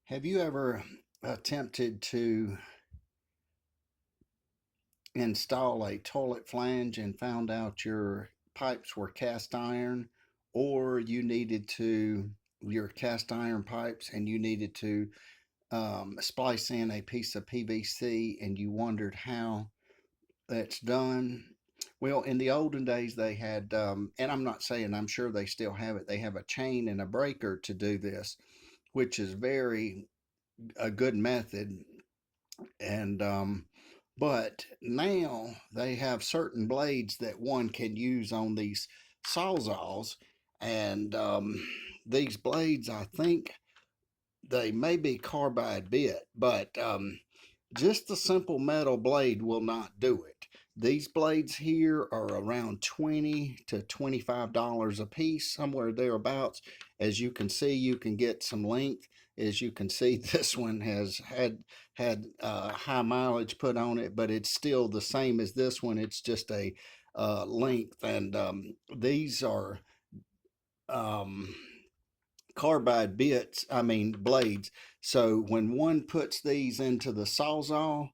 Have you ever attempted to install a toilet flange and found out your pipes were cast iron, or your cast iron pipes and you needed to splice in a piece of PVC and you wondered how that's done? Well, in the olden days, they had, and I'm not saying, I'm sure they still have it, they have a chain and a breaker to do this, which is very a good method. And but now they have certain blades that one can use on these sawzalls, and these blades, I think they may be carbide bit, but just the simple metal blade will not do it. These blades here are around $20 to $25 a piece, somewhere thereabouts. As you can see, you can get some length. As you can see, this one has had high mileage put on it, but it's still the same as this one. It's just a length, and these are um, carbide bits, I mean blades. So when one puts these into the sawzall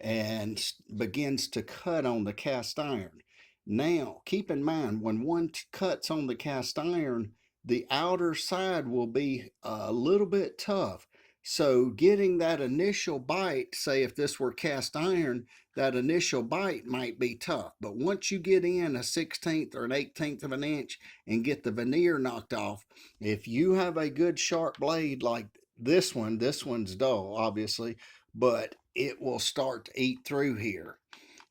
and begins to cut on the cast iron, now keep in mind when one cuts on the cast iron, the outer side will be a little bit tough. So getting that initial bite, say if this were cast iron, that initial bite might be tough. But once you get in a 16th or an 18th of an inch and get the veneer knocked off, if you have a good sharp blade like this one's dull, obviously, but it will start to eat through here.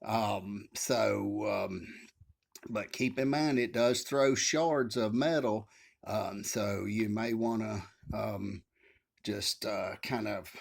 But keep in mind it does throw shards of metal, so you may want to just kind of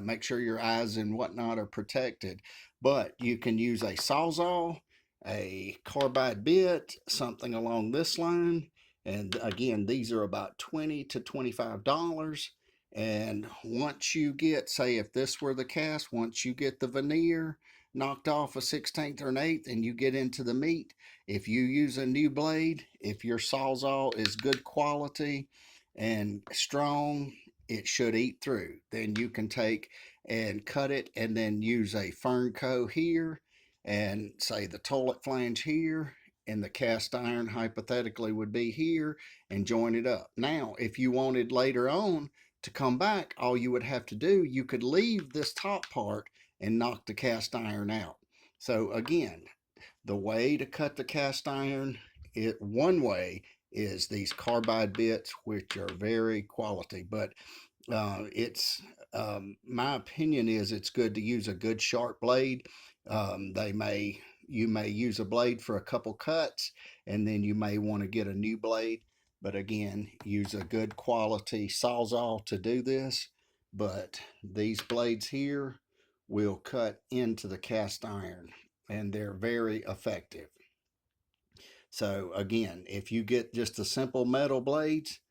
make sure your eyes and whatnot are protected. But you can use a sawzall, a carbide bit, something along this line. And again, these are about $20 to $25. And once you get, say, if this were the cast, once you get the veneer knocked off a 16th or an eighth and you get into the meat, if you use a new blade, if your sawzall is good quality and strong, it should eat through. Then you can take and cut it and then use a Fernco here and say the toilet flange here and the cast iron hypothetically would be here and join it up. Now, if you wanted later on to come back, all you would have to do, you could leave this top part and knock the cast iron out. So again, the way to cut the cast iron, one way is these carbide bits, which are very quality. But it's my opinion is it's good to use a good sharp blade. You may use a blade for a couple cuts, and then you may want to get a new blade. But again, use a good quality sawzall to do this. But these blades here will cut into the cast iron, and they're very effective. So again, if you get just the simple metal blades,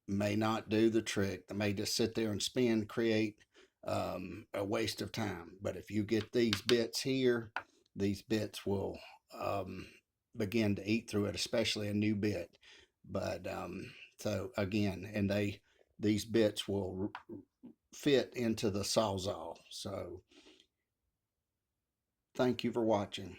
may not do the trick. They may just sit there and spin, create a waste of time. But if you get these bits here, these bits will begin to eat through it, especially a new bit. But so again, and these bits will fit into the sawzall. So thank you for watching.